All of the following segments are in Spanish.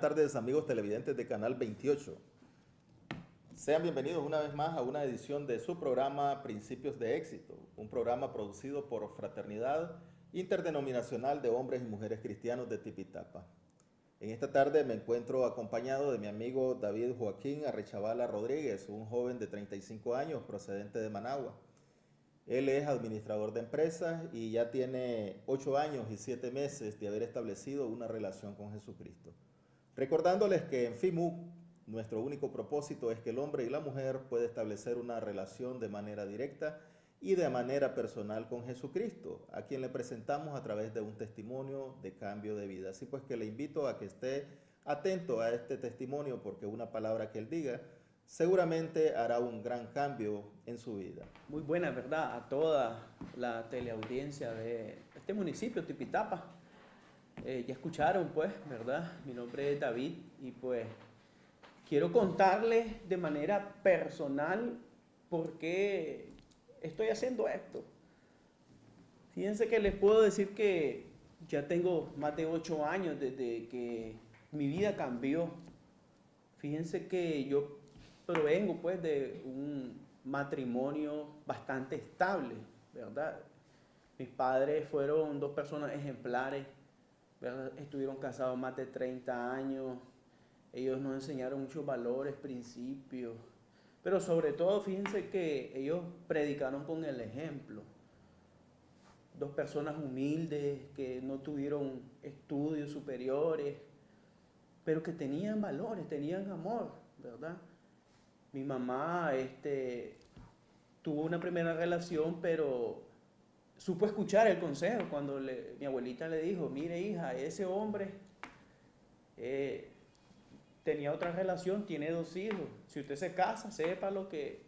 tardes, amigos televidentes de Canal 28. Sean bienvenidos una vez más a una edición de su programa Principios de Éxito, un programa producido por Fraternidad Interdenominacional de Hombres y Mujeres Cristianos de Tipitapa. En esta tarde me encuentro acompañado de mi amigo David Joaquín Arrechavala Rodríguez, un joven de 35 años procedente de Managua. Él es administrador de empresas y ya tiene 8 años y 7 meses de haber establecido una relación con Jesucristo. Recordándoles que en FIMU nuestro único propósito es que el hombre y la mujer puedan establecer una relación de manera directa y de manera personal con Jesucristo, a quien le presentamos a través de un testimonio de cambio de vida. Así pues que le invito a que esté atento a este testimonio porque una palabra que él diga seguramente hará un gran cambio en su vida. Muy buena, ¿verdad? A toda la teleaudiencia de este municipio, Tipitapa. Ya escucharon, pues, ¿verdad? Mi nombre es David y pues quiero contarles de manera personal por qué estoy haciendo esto. Fíjense que les puedo decir que ya tengo más de 8 años desde que mi vida cambió. Fíjense que yo provengo pues de un matrimonio bastante estable, ¿verdad? Mis padres fueron 2 personas ejemplares, ¿verdad? Estuvieron casados más de 30 años, ellos nos enseñaron muchos valores, principios, pero sobre todo fíjense que ellos predicaron con el ejemplo. 2 personas humildes que no tuvieron estudios superiores, pero que tenían valores, tenían amor, ¿verdad? Mi mamá tuvo una primera relación, pero supo escuchar el consejo cuando mi abuelita le dijo, mire hija, ese hombre tenía otra relación, tiene 2 hijos, si usted se casa, sepa lo que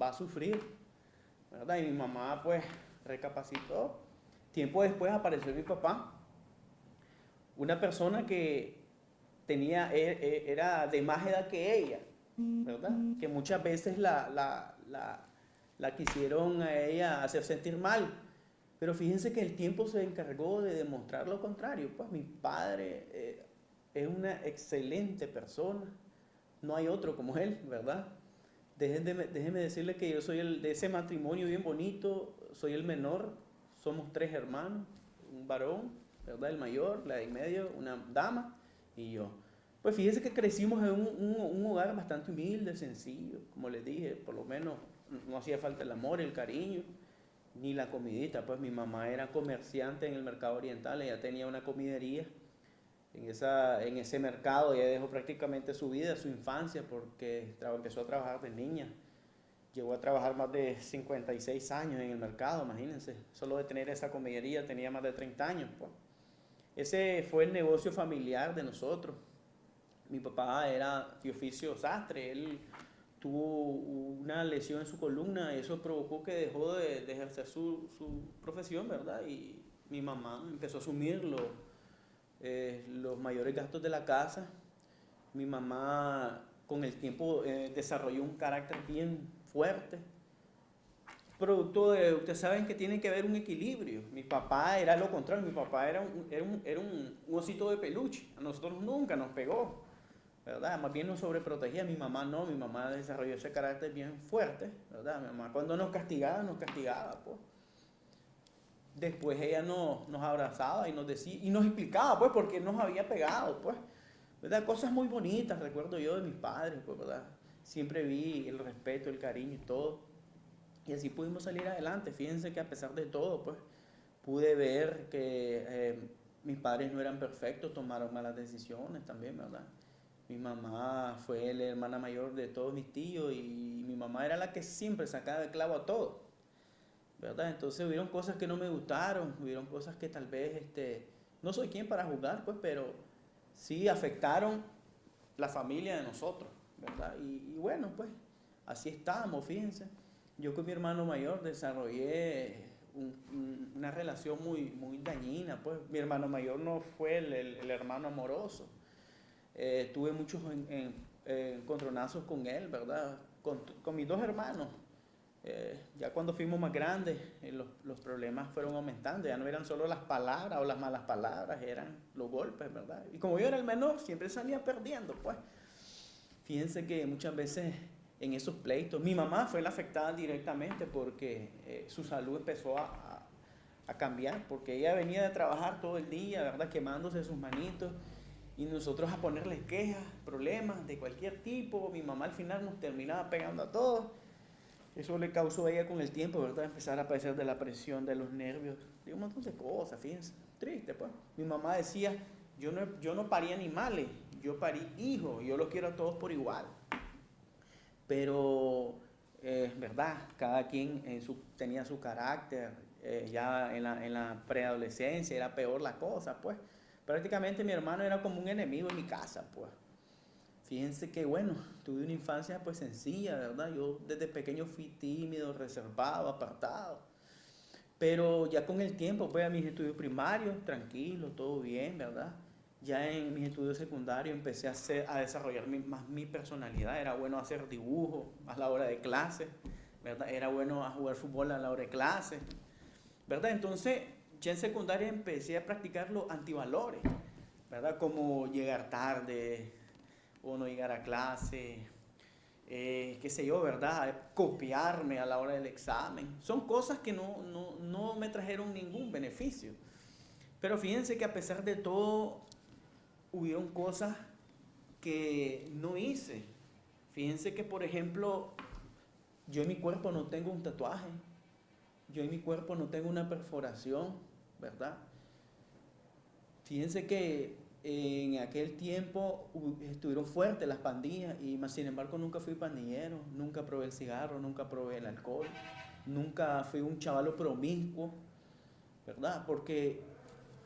va a sufrir, ¿verdad? Y mi mamá pues recapacitó. Tiempo después apareció mi papá, una persona que era de más edad que ella, ¿verdad? Que muchas veces la quisieron a ella hacer sentir mal. Pero fíjense que el tiempo se encargó de demostrar lo contrario. Pues mi padre es una excelente persona. No hay otro como él, ¿verdad? Déjenme decirles que yo soy de ese matrimonio bien bonito. Soy el menor. Somos 3 hermanos. Un varón, ¿verdad? El mayor, la de en medio, una dama y yo. Pues fíjense que crecimos en un hogar bastante humilde, sencillo, como les dije, por lo menos no hacía falta el amor, el cariño, ni la comidita. Pues mi mamá era comerciante en el mercado oriental, ella tenía una comidería en ese mercado, ella dejó prácticamente su vida, su infancia, porque empezó a trabajar de niña. Llegó a trabajar más de 56 años en el mercado, imagínense, solo de tener esa comidería tenía más de 30 años. Pues. Ese fue el negocio familiar de nosotros. Mi papá era de oficio sastre, él tuvo una lesión en su columna y eso provocó que dejó de ejercer su profesión, ¿verdad? Y mi mamá empezó a asumir los mayores gastos de la casa. Mi mamá con el tiempo desarrolló un carácter bien fuerte. Producto de, ustedes saben que tiene que haber un equilibrio. Mi papá era lo contrario, mi papá era un osito de peluche, a nosotros nunca nos pegó, ¿verdad? Más bien nos sobreprotegía. Mi mamá no, mi mamá desarrolló ese carácter bien fuerte, ¿verdad? Mi mamá cuando nos castigaba, pues. Después ella nos abrazaba y nos decía, y nos explicaba, pues, por qué nos había pegado, pues, ¿verdad? Cosas muy bonitas, recuerdo yo de mis padres, pues, ¿verdad? Siempre vi el respeto, el cariño y todo. Y así pudimos salir adelante. Fíjense que a pesar de todo, pues, pude ver que mis padres no eran perfectos, tomaron malas decisiones también, ¿verdad? Mi mamá fue la hermana mayor de todos mis tíos y mi mamá era la que siempre sacaba el clavo a todo, ¿verdad? Entonces hubieron cosas que no me gustaron, hubieron cosas que tal vez, no soy quien para juzgar, pues, pero sí afectaron la familia de nosotros, ¿verdad? Y bueno, pues, así estábamos, fíjense. Yo con mi hermano mayor desarrollé una relación muy dañina, pues. Mi hermano mayor no fue el hermano amoroso. Tuve muchos encontronazos con él, ¿verdad? Con mis 2 hermanos. Ya cuando fuimos más grandes, los problemas fueron aumentando, ya no eran solo las palabras o las malas palabras, eran los golpes, ¿verdad? Y como yo era el menor, siempre salía perdiendo, pues. Fíjense que muchas veces en esos pleitos, mi mamá fue la afectada directamente porque su salud empezó a cambiar, porque ella venía de trabajar todo el día, ¿verdad? Quemándose sus manitos, y nosotros a ponerles quejas, problemas de cualquier tipo. Mi mamá al final nos terminaba pegando a todos. Eso le causó a ella con el tiempo, ¿verdad? Empezar a padecer de la presión, de los nervios, de un montón de cosas, fíjense, triste, pues. Mi mamá decía, yo no parí animales, yo parí hijos, yo los quiero a todos por igual. Pero, ¿verdad? Cada quien tenía su carácter, ya en la preadolescencia era peor la cosa, pues. Prácticamente mi hermano era como un enemigo en mi casa, pues. Fíjense que, bueno, tuve una infancia pues sencilla, ¿verdad? Yo desde pequeño fui tímido, reservado, apartado. Pero ya con el tiempo, pues a mis estudios primarios, tranquilo, todo bien, ¿verdad? Ya en mis estudios secundarios empecé a desarrollar más mi personalidad. Era bueno hacer dibujo a la hora de clase, ¿verdad? Era bueno a jugar fútbol a la hora de clase, ¿verdad? Entonces, ya en secundaria empecé a practicar los antivalores, ¿verdad? Como llegar tarde, o no llegar a clase, qué sé yo, ¿verdad? Copiarme a la hora del examen. Son cosas que no me trajeron ningún beneficio. Pero fíjense que a pesar de todo, hubieron cosas que no hice. Fíjense que, por ejemplo, yo en mi cuerpo no tengo un tatuaje. Yo en mi cuerpo no tengo una perforación, ¿verdad? Fíjense que en aquel tiempo estuvieron fuertes las pandillas y más sin embargo nunca fui pandillero, nunca probé el cigarro, nunca probé el alcohol, nunca fui un chavalo promiscuo, ¿verdad? Porque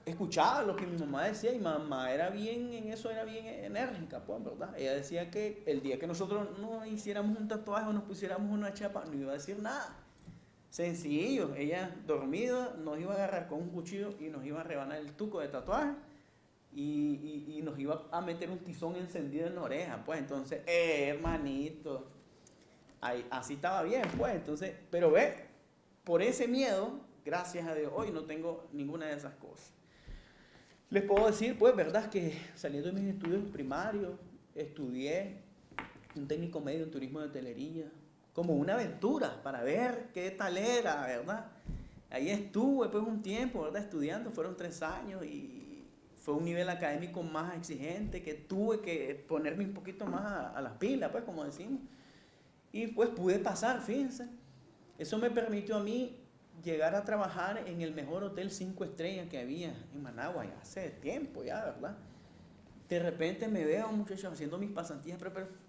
escuchaba lo que mi mamá decía y mi mamá era bien en eso, era bien enérgica, pues, ¿verdad? Ella decía que el día que nosotros nos hiciéramos un tatuaje o nos pusiéramos una chapa, no iba a decir nada. Sencillo, ella dormida nos iba a agarrar con un cuchillo y nos iba a rebanar el tuco de tatuaje. Y nos iba a meter un tizón encendido en la oreja, pues. Entonces, hermanito, así estaba bien, pues. Entonces, pero ve, por ese miedo, gracias a Dios, hoy no tengo ninguna de esas cosas. Les puedo decir, pues, verdad, que saliendo de mis estudios primarios, estudié un técnico medio en turismo de hotelería, como una aventura para ver qué tal era, ¿verdad? Ahí estuve, pues, un tiempo, ¿verdad? Estudiando, fueron 3 años y fue un nivel académico más exigente que tuve que ponerme un poquito más a las pilas, pues, como decimos. Y pues pude pasar, fíjense. Eso me permitió a mí llegar a trabajar en el mejor hotel 5 estrellas que había en Managua, ya hace tiempo ya, ¿verdad? De repente me veo, muchachos, haciendo mis pasantías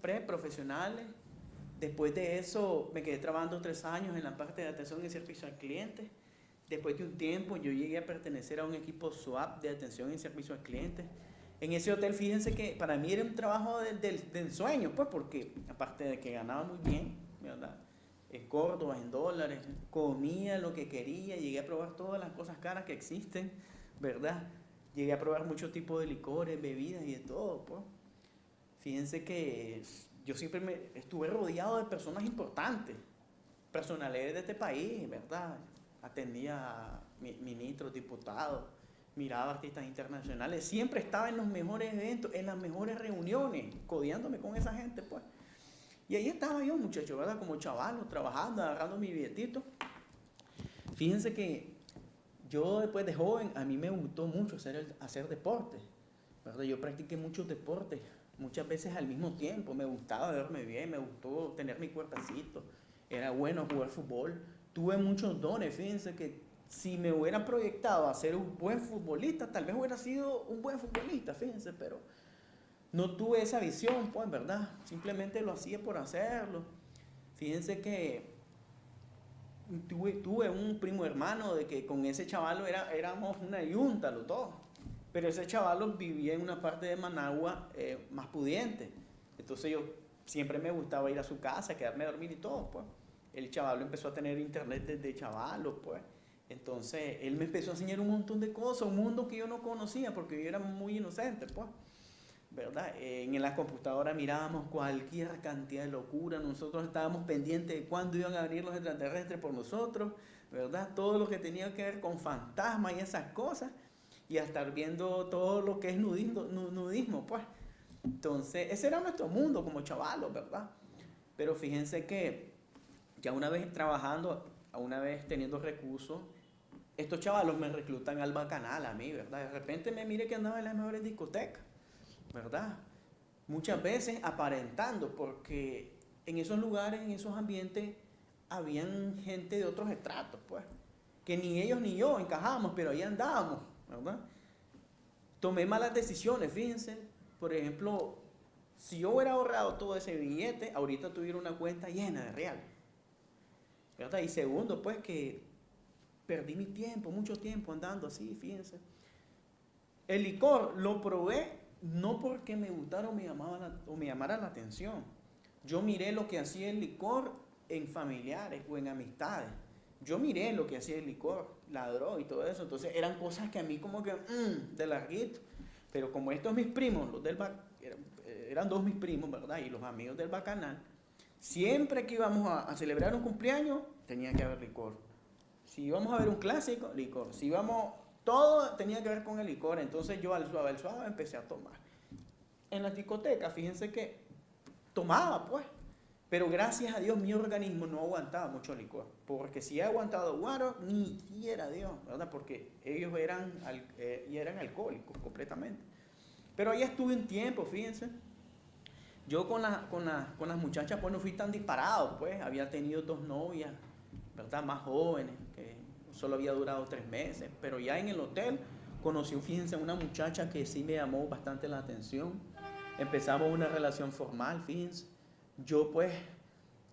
preprofesionales. Después de eso me quedé trabajando 3 años en la parte de atención y servicio al cliente. Después de un tiempo yo llegué a pertenecer a un equipo SWAP de atención y servicio al cliente. En ese hotel, fíjense que para mí era un trabajo de ensueño, pues, porque aparte de que ganaba muy bien, ¿verdad? En Córdoba, en dólares, comía lo que quería, llegué a probar todas las cosas caras que existen, ¿verdad? Llegué a probar muchos tipos de licores, bebidas y de todo, pues. Fíjense que yo siempre estuve rodeado de personas importantes, personalidades de este país, ¿verdad? Atendía a ministros, diputados, miraba artistas internacionales, siempre estaba en los mejores eventos, en las mejores reuniones, codeándome con esa gente, pues. Y ahí estaba yo, muchacho, ¿verdad? Como chavalo, trabajando, agarrando mi billetito. Fíjense que yo después de joven, a mí me gustó mucho hacer deporte, ¿verdad? Yo practiqué muchos deportes, muchas veces al mismo tiempo, me gustaba verme bien, me gustó tener mi cuerpecito, era bueno jugar fútbol. Tuve muchos dones, fíjense que si me hubiera proyectado a ser un buen futbolista, tal vez hubiera sido un buen futbolista, fíjense, pero no tuve esa visión, pues, ¿verdad? Simplemente lo hacía por hacerlo. Fíjense que tuve un primo hermano de que con ese chavalo éramos una yunta los dos, pero ese chavalo vivía en una parte de Managua más pudiente. Entonces yo siempre me gustaba ir a su casa, quedarme a dormir y todo, pues. El chavalo empezó a tener internet desde chavalo, pues. Entonces, él me empezó a enseñar un montón de cosas, un mundo que yo no conocía porque yo era muy inocente, pues. ¿verdad? En la computadora mirábamos cualquier cantidad de locura, nosotros estábamos pendientes de cuándo iban a venir los extraterrestres por nosotros, ¿verdad? Todo lo que tenía que ver con fantasmas y esas cosas, y a estar viendo todo lo que es nudismo, pues. Entonces, ese era nuestro mundo como chavalos, ¿verdad? Pero fíjense que ya una vez trabajando, una vez teniendo recursos, estos chavalos me reclutan al Bacanal a mí, ¿verdad? De repente me mire que andaba en las mejores discotecas, ¿verdad? Muchas veces aparentando, porque en esos lugares, en esos ambientes, habían gente de otros estratos, pues, que ni ellos ni yo encajábamos, pero ahí andábamos, ¿verdad? Tomé malas decisiones, fíjense, por ejemplo, si yo hubiera ahorrado todo ese billete, ahorita tuviera una cuenta llena de reales, ¿verdad? Y segundo, pues, que perdí mi tiempo, mucho tiempo andando así, fíjense. El licor lo probé no porque me gustara o me llamara la atención. Yo miré lo que hacía el licor en familiares o en amistades. Yo miré lo que hacía el licor, la droga y todo eso. Entonces eran cosas que a mí como que, de larguito. Pero como estos mis primos, eran dos mis primos, ¿verdad? Y los amigos del Bacanal, siempre que íbamos a celebrar un cumpleaños, tenía que haber licor. Si íbamos a ver un clásico, licor. Si íbamos, todo tenía que ver con el licor. Entonces yo al suave empecé a tomar. En la discoteca, fíjense que tomaba, pues. Pero gracias a Dios mi organismo no aguantaba mucho licor. Porque si he aguantado guaro, ni quiera Dios, ¿verdad? Porque ellos eran alcohólicos completamente. Pero ahí estuve un tiempo, fíjense. Yo con las muchachas pues no fui tan disparado, pues. Había tenido 2 novias, ¿verdad? Más jóvenes, que solo había durado 3 meses. Pero ya en el hotel conocí, fíjense, una muchacha que sí me llamó bastante la atención. Empezamos una relación formal, fíjense. Yo pues,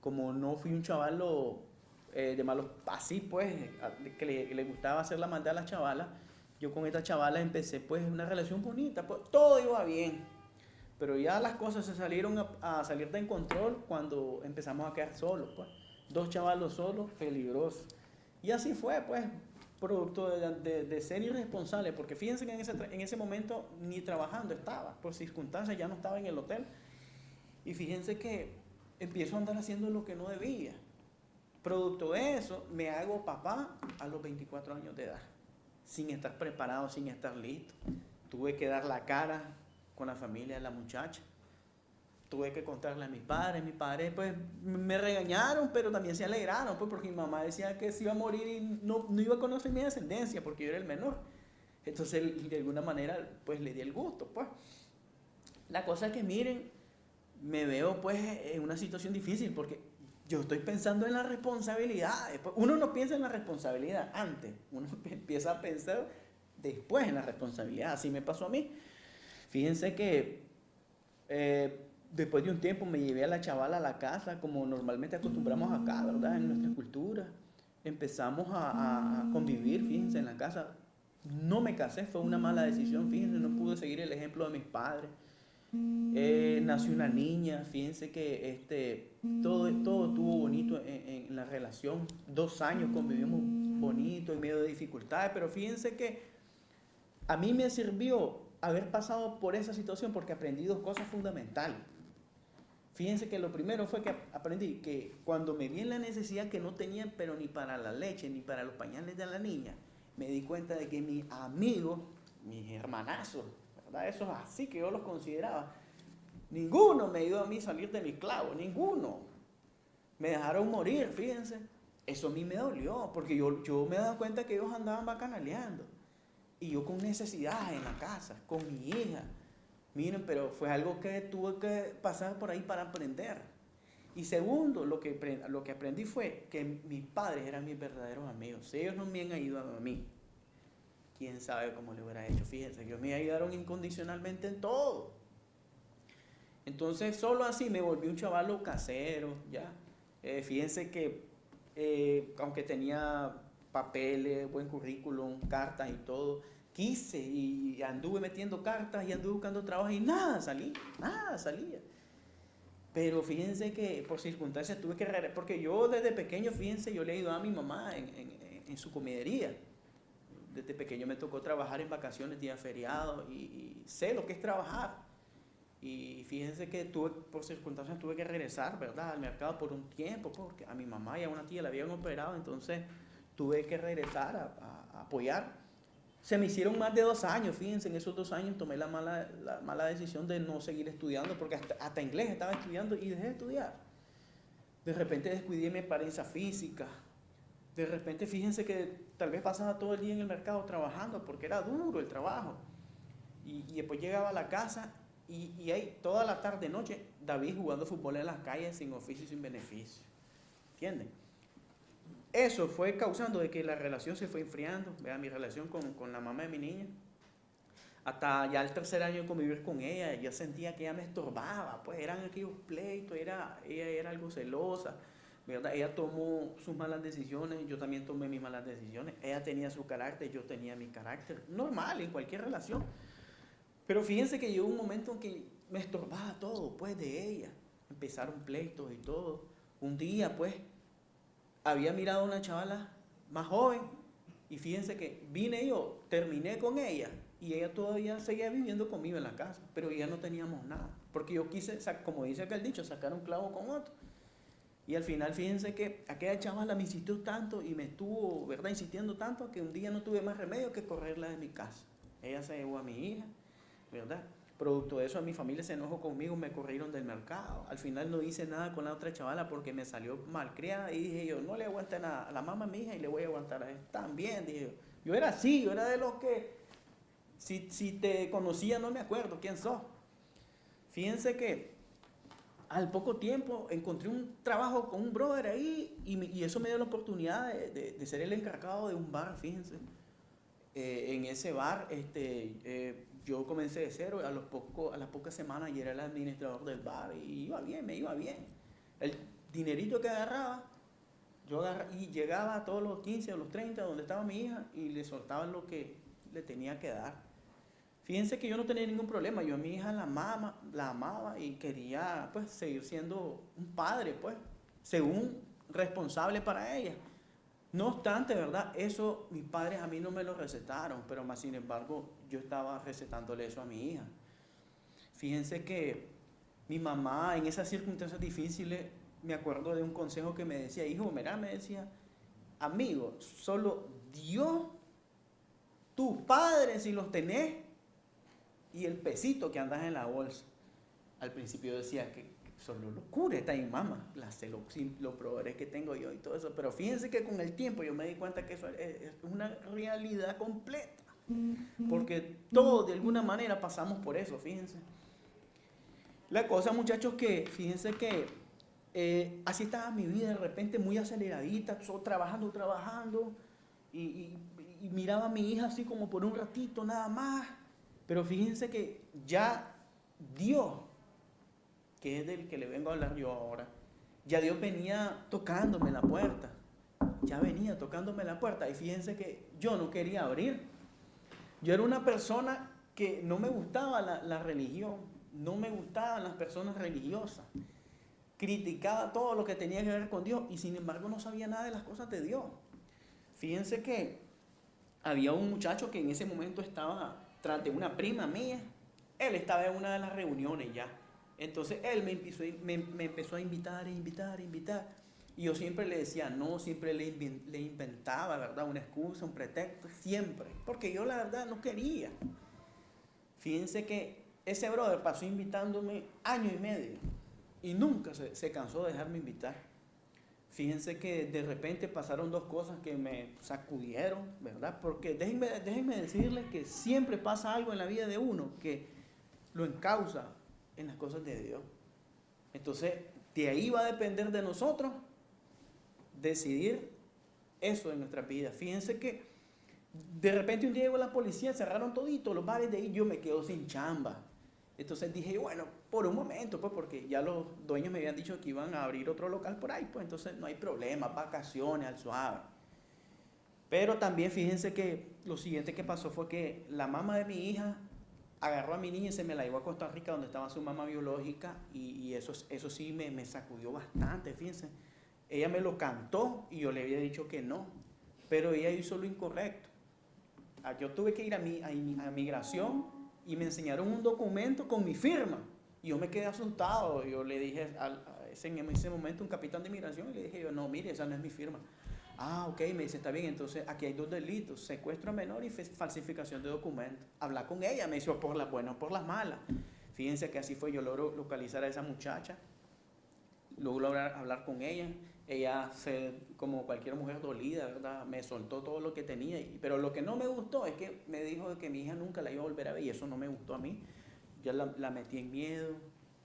como no fui un chavalo de malos, así pues, que le gustaba hacer la maldad a las chavalas, yo con esta chavala empecé pues una relación bonita, pues todo iba bien. Pero ya las cosas se salieron a salir de control cuando empezamos a quedar solos, pues. 2 chavalos solos, peligrosos. Y así fue, pues, producto de ser irresponsable, porque fíjense que en ese momento ni trabajando estaba, por circunstancias ya no estaba en el hotel. Y fíjense que empiezo a andar haciendo lo que no debía. Producto de eso, me hago papá a los 24 años de edad, sin estar preparado, sin estar listo. Tuve que dar la cara con la familia de la muchacha. Tuve que contarle a mis padres pues me regañaron, pero también se alegraron, pues porque mi mamá decía que se iba a morir y no iba a conocer mi descendencia porque yo era el menor. Entonces, de alguna manera, pues le di el gusto, pues. La cosa es que miren, me veo pues en una situación difícil porque yo estoy pensando en las responsabilidades. Uno no piensa en la responsabilidad antes, uno empieza a pensar después en la responsabilidad. Así me pasó a mí. Fíjense que después de un tiempo me llevé a la chavala a la casa, como normalmente acostumbramos acá, ¿verdad? En nuestra cultura. Empezamos a convivir, fíjense, en la casa. No me casé, fue una mala decisión, fíjense, no pude seguir el ejemplo de mis padres. Nació una niña, fíjense que todo estuvo bonito en la relación. 2 años convivimos bonito en medio de dificultades, pero fíjense que a mí me sirvió haber pasado por esa situación porque aprendí 2 cosas fundamentales. Fíjense que lo primero fue que aprendí que cuando me vi en la necesidad que no tenía, pero ni para la leche ni para los pañales de la niña, me di cuenta de que mis amigos, mis hermanazos, ¿verdad? Esos así que yo los consideraba, ninguno me ayudó a mí a salir de mi clavo, ninguno. Me dejaron morir, fíjense. Eso a mí me dolió, porque yo me daba cuenta que ellos andaban bacanaleando. Y yo con necesidades en la casa, con mi hija. Miren, pero fue algo que tuve que pasar por ahí para aprender. Y segundo, lo que aprendí fue que mis padres eran mis verdaderos amigos. Si ellos no me han ayudado a mí, quién sabe cómo le hubiera hecho. Fíjense, ellos me ayudaron incondicionalmente en todo. Entonces, solo así me volví un chavalo casero, ¿ya? Fíjense que, aunque tenía papeles, buen currículum, cartas y todo, quise y anduve metiendo cartas y anduve buscando trabajo y nada salía. Pero fíjense que por circunstancias tuve que regresar, porque yo desde pequeño, fíjense, yo le ayudaba a mi mamá en su comidería. Desde pequeño me tocó trabajar en vacaciones, días feriados y sé lo que es trabajar. Y fíjense que por circunstancias tuve que regresar, ¿verdad?, al mercado por un tiempo, porque a mi mamá y a una tía la habían operado, entonces tuve que regresar a apoyar. Se me hicieron más de 2 años, fíjense, en esos 2 años tomé la mala decisión de no seguir estudiando, porque hasta inglés estaba estudiando y dejé de estudiar. De repente descuidé mi apariencia física. De repente, fíjense que tal vez pasaba todo el día en el mercado trabajando, porque era duro el trabajo. Y después llegaba a la casa y ahí toda la tarde, noche, David jugando fútbol en las calles sin oficio y sin beneficio. ¿Entienden? Eso fue causando de que la relación se fue enfriando, ¿verdad? Mi relación con la mamá de mi niña. Hasta ya el 3er año de convivir con ella, yo sentía que ella me estorbaba, pues eran aquellos pleitos, ella era algo celosa, ¿verdad? Ella tomó sus malas decisiones, yo también tomé mis malas decisiones. Ella tenía su carácter, yo tenía mi carácter. Normal en cualquier relación. Pero fíjense que llegó un momento en que me estorbaba todo, pues, de ella. Empezaron pleitos y todo. Un día, pues, había mirado a una chavala más joven y fíjense que vine yo, terminé con ella y ella todavía seguía viviendo conmigo en la casa, pero ya no teníamos nada. Porque yo quise, como dice aquel dicho, sacar un clavo con otro. Y al final, fíjense que aquella chavala me insistió tanto y me estuvo, ¿verdad?, insistiendo tanto que un día no tuve más remedio que correrla de mi casa. Ella se llevó a mi hija, ¿verdad? Producto de eso, mi familia se enojó conmigo, me corrieron del mercado. Al final no hice nada con la otra chavala porque me salió malcriada y dije yo, no le aguanté nada a la mamá de mi hija y le voy a aguantar a él también, dije yo. Yo era así, yo era de los que, si te conocía no me acuerdo quién sos. Fíjense que al poco tiempo encontré un trabajo con un brother ahí y eso me dio la oportunidad de ser el encargado de un bar, fíjense. En ese bar, yo comencé de cero, a las pocas semanas ya era el administrador del bar y iba bien, me iba bien. El dinerito que agarraba, y llegaba todos los 15 o los 30 donde estaba mi hija y le soltaba lo que le tenía que dar. Fíjense que yo no tenía ningún problema, yo a mi hija la amaba y quería, pues, seguir siendo un padre, pues, según responsable para ella. No obstante, ¿verdad? Eso mis padres a mí no me lo recetaron, pero más sin embargo yo estaba recetándole eso a mi hija. Fíjense que mi mamá en esas circunstancias difíciles, me acuerdo de un consejo que me decía, hijo, mira, me decía, amigo, solo Dios, tus padres si los tenés y el pesito que andas en la bolsa. Al principio yo decía que solo locura está mi mamá, los proveedores que tengo yo y todo eso, pero fíjense que con el tiempo yo me di cuenta que eso es una realidad completa, porque todos de alguna manera pasamos por eso, fíjense. La cosa, muchachos, que fíjense que así estaba mi vida de repente muy aceleradita, trabajando y miraba a mi hija así como por un ratito nada más, pero fíjense que ya Dios, que es del que le vengo a hablar yo ahora, ya Dios venía tocándome la puerta, y fíjense que yo no quería abrir. Yo era una persona que no me gustaba la religión, no me gustaban las personas religiosas, criticaba todo lo que tenía que ver con Dios y sin embargo no sabía nada de las cosas de Dios. Fíjense que había un muchacho que en ese momento estaba tras de una prima mía, él estaba en una de las reuniones ya. Entonces él me empezó a invitar. Y yo siempre le decía no, siempre le inventaba, ¿verdad?, una excusa, un pretexto, siempre. Porque yo la verdad no quería. Fíjense que ese brother pasó invitándome 1 año y medio. Y nunca se cansó de dejarme invitar. Fíjense que de repente pasaron 2 cosas que me sacudieron, ¿verdad? Porque déjenme decirles que siempre pasa algo en la vida de uno que lo encausa en las cosas de Dios. Entonces, de ahí va a depender de nosotros decidir eso en nuestras vidas. Fíjense que de repente un día llegó la policía, cerraron todito los bares de ahí, yo me quedo sin chamba. Entonces dije, bueno, por un momento, pues porque ya los dueños me habían dicho que iban a abrir otro local por ahí, pues entonces no hay problema, vacaciones al suave. Pero también fíjense que lo siguiente que pasó fue que la mamá de mi hija agarró a mi niña y se me la llevó a Costa Rica donde estaba su mamá biológica y eso sí me sacudió bastante, fíjense. Ella me lo cantó y yo le había dicho que no, pero ella hizo lo incorrecto. Yo tuve que ir a migración y me enseñaron un documento con mi firma Y yo me quedé asustado. Yo le dije en ese momento un capitán de inmigración y le dije yo, no, mire, esa no es mi firma. Ah, ok, me dice, está bien, entonces aquí hay 2 delitos, secuestro a menor y falsificación de documentos. Habla con ella, me dice, por las buenas o por las malas. Fíjense que así fue, yo logro localizar a esa muchacha, logro hablar con ella. Ella, como cualquier mujer dolida, ¿verdad? Me soltó todo lo que tenía, pero lo que no me gustó es que me dijo que mi hija nunca la iba a volver a ver, y eso no me gustó a mí. Ya la metí en miedo,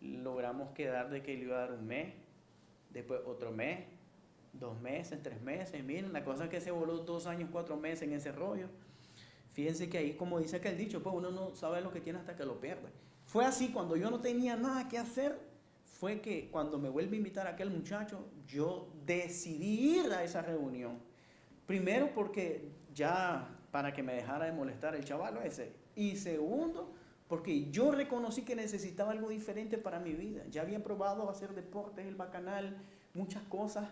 logramos quedar de que le iba a dar 1 mes, después otro mes, 2 meses, 3 meses, miren, la cosa es que se voló 2 años, 4 meses en ese rollo. Fíjense que ahí, como dice aquel dicho, pues uno no sabe lo que tiene hasta que lo pierde. Fue así, cuando yo no tenía nada que hacer, fue que cuando me vuelve a invitar a aquel muchacho, yo decidí ir a esa reunión. Primero porque ya para que me dejara de molestar el chavalo ese. Y segundo, porque yo reconocí que necesitaba algo diferente para mi vida. Ya había probado hacer deportes, el bacanal, muchas cosas.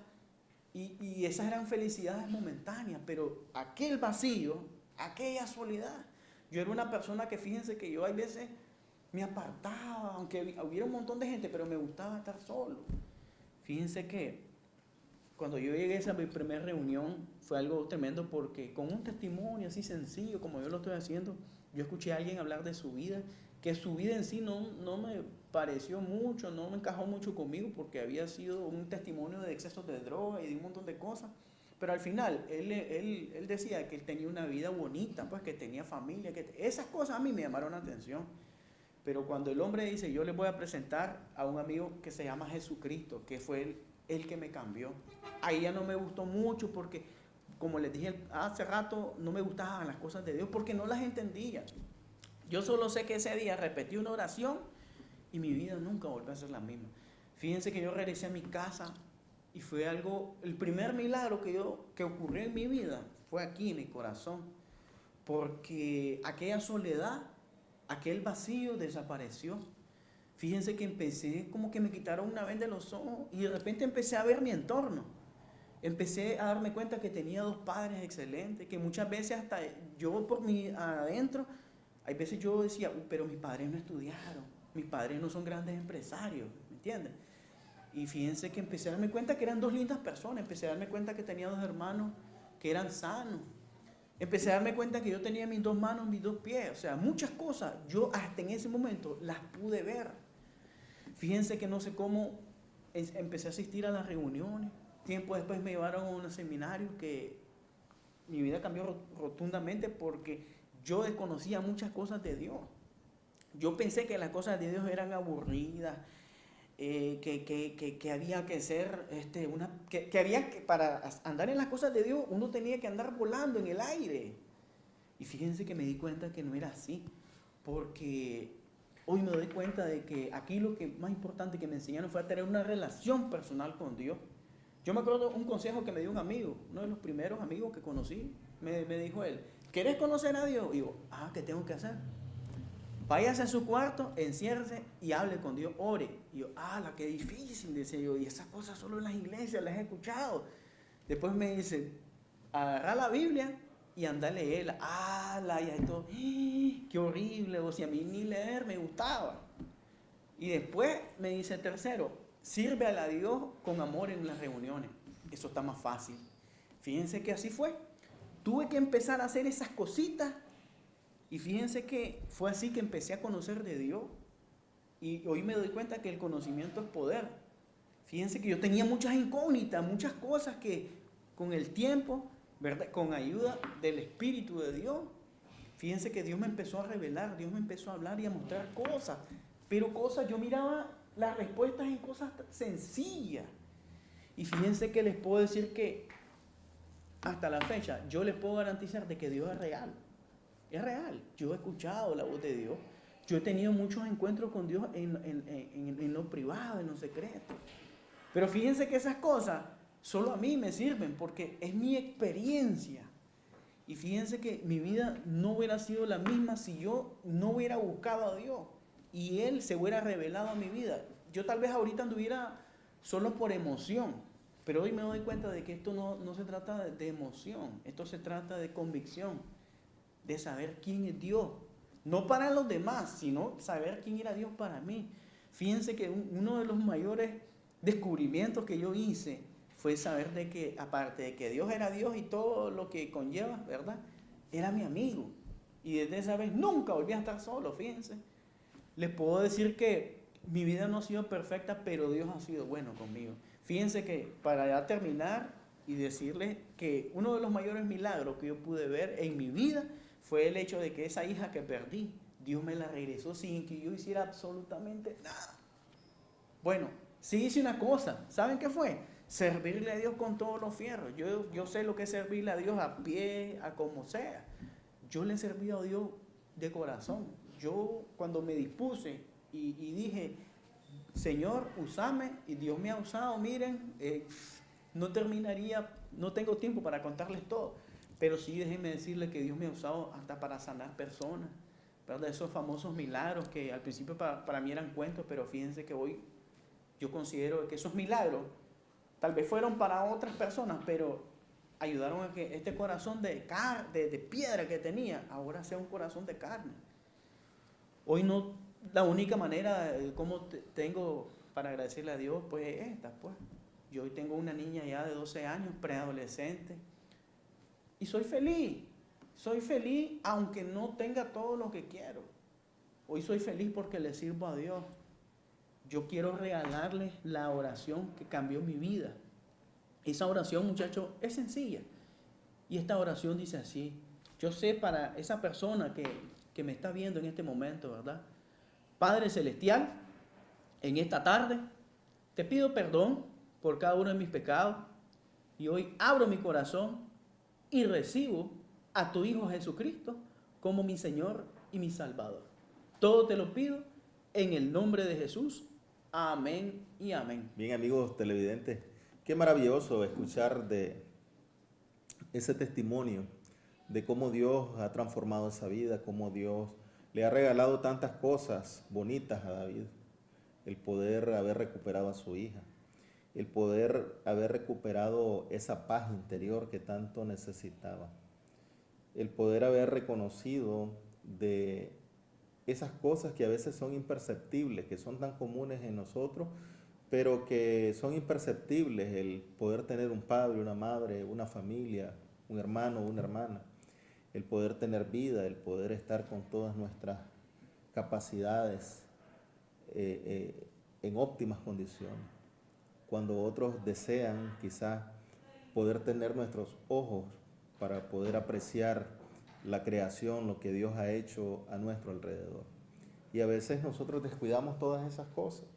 Y esas eran felicidades momentáneas. Pero aquel vacío, aquella soledad. Yo era una persona que, fíjense que yo hay veces me apartaba, aunque hubiera un montón de gente, pero me gustaba estar solo. Fíjense que cuando yo llegué a esa mi primera reunión fue algo tremendo, porque con un testimonio así sencillo como yo lo estoy haciendo, yo escuché a alguien hablar de su vida, que su vida en sí no me pareció mucho, no me encajó mucho conmigo, porque había sido un testimonio de excesos de droga y de un montón de cosas. Pero al final, él decía que él tenía una vida bonita, pues que tenía familia, que esas cosas a mí me llamaron la atención. Pero cuando el hombre dice, yo les voy a presentar a un amigo que se llama Jesucristo, que fue el que me cambió, ahí ya no me gustó mucho, porque como les dije hace rato, no me gustaban las cosas de Dios porque no las entendía. Yo solo sé que ese día repetí una oración y mi vida nunca volvió a ser la misma. Fíjense que yo regresé a mi casa y fue algo, el primer milagro que ocurrió en mi vida fue aquí en mi corazón, porque aquella soledad, aquel vacío desapareció. Fíjense que empecé, como que me quitaron una venda de los ojos y de repente empecé a ver mi entorno. Empecé a darme cuenta que tenía 2 padres excelentes, que muchas veces hasta yo por mi adentro, hay veces yo decía, pero mis padres no estudiaron, mis padres no son grandes empresarios, ¿me entienden? Y fíjense que empecé a darme cuenta que eran 2 lindas personas, empecé a darme cuenta que tenía 2 hermanos que eran sanos. Empecé a darme cuenta que yo tenía mis 2 manos, mis 2 pies, o sea, muchas cosas, yo hasta en ese momento las pude ver. Fíjense que no sé cómo empecé a asistir a las reuniones. Tiempo después me llevaron a un seminario que mi vida cambió rotundamente, porque yo desconocía muchas cosas de Dios. Yo pensé que las cosas de Dios eran aburridas, que había que ser, para andar en las cosas de Dios uno tenía que andar volando en el aire. Y fíjense que me di cuenta que no era así, porque hoy me doy cuenta de que aquí lo que más importante que me enseñaron fue a tener una relación personal con Dios. Yo me acuerdo un consejo que me dio un amigo, uno de los primeros amigos que conocí, me dijo él, ¿querés conocer a Dios? Y yo, ¿qué tengo que hacer? Váyase a su cuarto, enciérrese y hable con Dios, ore. Y yo, qué difícil, decía yo, y esas cosas solo en las iglesias las he escuchado. Después me dice, agarra la Biblia y anda a leerla. Y esto, qué horrible, o sea, a mí ni leer me gustaba. Y después me dice, tercero, sirve a Dios con amor en las reuniones. Eso está más fácil. Fíjense que así fue. Tuve que empezar a hacer esas cositas. Y fíjense que fue así que empecé a conocer de Dios. Y hoy me doy cuenta que el conocimiento es poder. Fíjense que yo tenía muchas incógnitas, muchas cosas que con el tiempo, ¿verdad?, con ayuda del Espíritu de Dios, fíjense que Dios me empezó a revelar, Dios me empezó a hablar y a mostrar cosas. Pero yo miraba las respuestas en cosas sencillas. Y fíjense que les puedo decir que hasta la fecha yo les puedo garantizar de que Dios es real. Es real. Yo he escuchado la voz de Dios. Yo he tenido muchos encuentros con Dios en lo privado, en lo secreto. Pero fíjense que esas cosas solo a mí me sirven porque es mi experiencia. Y fíjense que mi vida no hubiera sido la misma si yo no hubiera buscado a Dios y Él se hubiera revelado a mi vida. Yo tal vez ahorita anduviera solo por emoción, pero hoy me doy cuenta de que esto no se trata de emoción, esto se trata de convicción, de saber quién es Dios. No para los demás, sino saber quién era Dios para mí. Fíjense que uno de los mayores descubrimientos que yo hice fue saber de que, aparte de que Dios era Dios y todo lo que conlleva, ¿verdad? Era mi amigo. Y desde esa vez nunca volví a estar solo, fíjense. Les puedo decir que mi vida no ha sido perfecta, pero Dios ha sido bueno conmigo. Fíjense que para ya terminar y decirles que uno de los mayores milagros que yo pude ver en mi vida fue el hecho de que esa hija que perdí, Dios me la regresó sin que yo hiciera absolutamente nada. Bueno, sí hice una cosa, ¿saben qué fue? Servirle a Dios con todos los fierros. Yo sé lo que es servirle a Dios a pie, a como sea. Yo le he servido a Dios de corazón. Yo cuando me dispuse y dije, Señor, úsame, y Dios me ha usado, miren, no terminaría, no tengo tiempo para contarles todo, pero sí déjenme decirles que Dios me ha usado hasta para sanar personas, ¿verdad? Esos famosos milagros que al principio para mí eran cuentos, pero fíjense que hoy yo considero que esos milagros tal vez fueron para otras personas, pero ayudaron a que este corazón de piedra que tenía, ahora sea un corazón de carne. Hoy no, la única manera como tengo para agradecerle a Dios, pues es esta, pues. Yo hoy tengo una niña ya de 12 años, preadolescente, y soy feliz aunque no tenga todo lo que quiero. Hoy soy feliz porque le sirvo a Dios. Yo quiero regalarles la oración que cambió mi vida. Esa oración, muchachos, es sencilla. Y esta oración dice así. Yo sé para esa persona que me está viendo en este momento, ¿verdad? Padre Celestial, en esta tarde te pido perdón por cada uno de mis pecados y hoy abro mi corazón y recibo a tu Hijo Jesucristo como mi Señor y mi Salvador. Todo te lo pido en el nombre de Jesús. Amén y amén. Bien, amigos televidentes, qué maravilloso escuchar de ese testimonio de cómo Dios ha transformado esa vida, cómo Dios le ha regalado tantas cosas bonitas a David. El poder haber recuperado a su hija, el poder haber recuperado esa paz interior que tanto necesitaba, el poder haber reconocido de esas cosas que a veces son imperceptibles, que son tan comunes en nosotros, pero que son imperceptibles, el poder tener un padre, una madre, una familia, un hermano, una hermana, el poder tener vida, el poder estar con todas nuestras capacidades en óptimas condiciones. Cuando otros desean quizás poder tener nuestros ojos para poder apreciar la creación, lo que Dios ha hecho a nuestro alrededor. Y a veces nosotros descuidamos todas esas cosas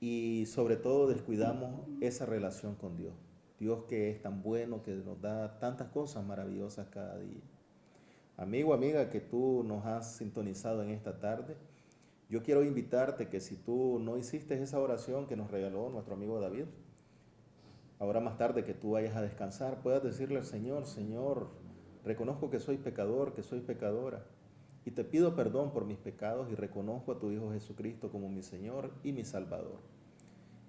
y sobre todo descuidamos esa relación con Dios. Dios que es tan bueno, que nos da tantas cosas maravillosas cada día. Amigo, amiga, que tú nos has sintonizado en esta tarde, yo quiero invitarte que si tú no hiciste esa oración que nos regaló nuestro amigo David, ahora más tarde que tú vayas a descansar, puedas decirle al Señor, Señor, reconozco que soy pecador, que soy pecadora, y te pido perdón por mis pecados y reconozco a tu Hijo Jesucristo como mi Señor y mi Salvador.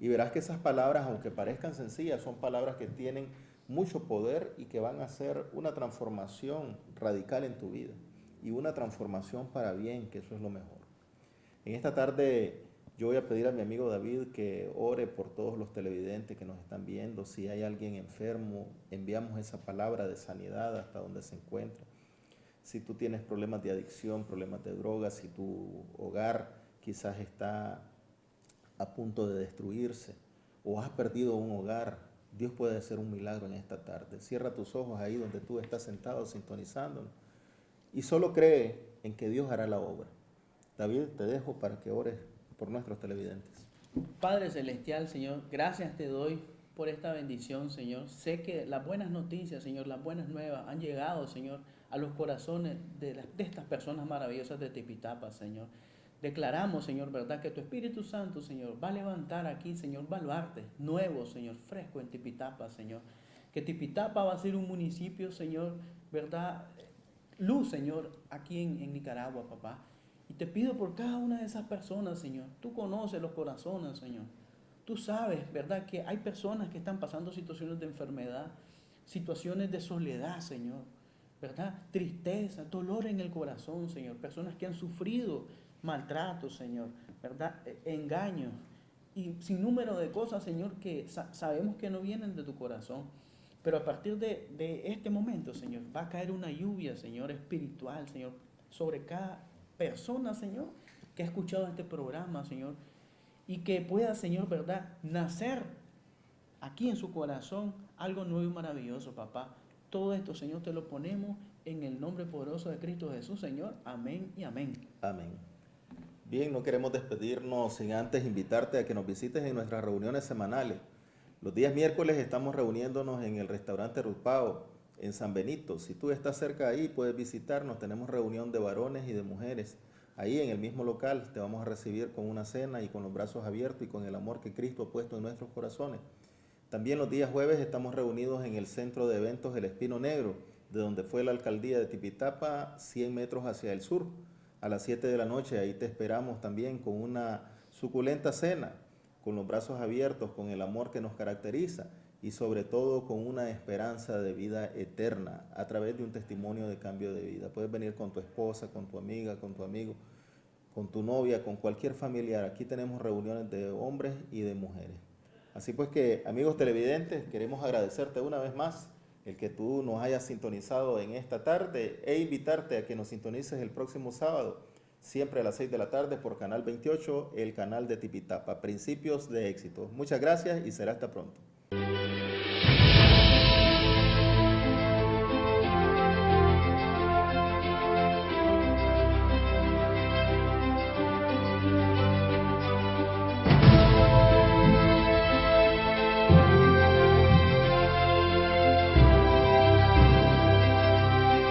Y verás que esas palabras, aunque parezcan sencillas, son palabras que tienen mucho poder y que van a hacer una transformación radical en tu vida y una transformación para bien, que eso es lo mejor. En esta tarde yo voy a pedir a mi amigo David que ore por todos los televidentes que nos están viendo. Si hay alguien enfermo, enviamos esa palabra de sanidad hasta donde se encuentra. Si tú tienes problemas de adicción, problemas de drogas, si tu hogar quizás está a punto de destruirse o has perdido un hogar, Dios puede hacer un milagro en esta tarde. Cierra tus ojos ahí donde tú estás sentado sintonizándonos y solo cree en que Dios hará la obra. David, te dejo para que ores por nuestros televidentes. Padre Celestial, Señor, gracias te doy por esta bendición, Señor. Sé que las buenas noticias, Señor, las buenas nuevas han llegado, Señor, a los corazones de estas personas maravillosas de Tipitapa, Señor. Declaramos, Señor, verdad, que tu Espíritu Santo, Señor, va a levantar aquí, Señor, baluartes nuevos, Señor, fresco en Tipitapa, Señor. Que Tipitapa va a ser un municipio, Señor, verdad, luz, Señor, aquí en Nicaragua, papá. Y te pido por cada una de esas personas, Señor. Tú conoces los corazones, Señor. Tú sabes, ¿verdad?, que hay personas que están pasando situaciones de enfermedad, situaciones de soledad, Señor. ¿verdad? Tristeza, dolor en el corazón, Señor. Personas que han sufrido maltratos, Señor, ¿verdad? Engaños y sin número de cosas, Señor, que sabemos que no vienen de tu corazón. Pero a partir de este momento, Señor, va a caer una lluvia, Señor, espiritual, Señor, sobre cada persona, Señor, que ha escuchado este programa, Señor, y que pueda, Señor, ¿verdad?, nacer aquí en su corazón algo nuevo y maravilloso, papá. Todo esto, Señor, te lo ponemos en el nombre poderoso de Cristo Jesús, Señor. Amén y amén. Amén. Bien, no queremos despedirnos sin antes invitarte a que nos visites en nuestras reuniones semanales. Los días miércoles estamos reuniéndonos en el restaurante Rupao, en San Benito. Si tú estás cerca ahí, puedes visitarnos. Tenemos reunión de varones y de mujeres. Ahí en el mismo local te vamos a recibir con una cena y con los brazos abiertos y con el amor que Cristo ha puesto en nuestros corazones. También los días jueves estamos reunidos en el centro de eventos El Espino Negro, de donde fue la alcaldía de Tipitapa, 100 metros hacia el sur. A las 7 de la noche, ahí te esperamos también con una suculenta cena, con los brazos abiertos, con el amor que nos caracteriza y sobre todo con una esperanza de vida eterna a través de un testimonio de cambio de vida. Puedes venir con tu esposa, con tu amiga, con tu amigo, con tu novia, con cualquier familiar. Aquí tenemos reuniones de hombres y de mujeres. Así pues que, amigos televidentes, queremos agradecerte una vez más el que tú nos hayas sintonizado en esta tarde e invitarte a que nos sintonices el próximo sábado, siempre a las 6 de la tarde por Canal 28, el canal de Tipitapa. Principios de éxito. Muchas gracias y será hasta pronto.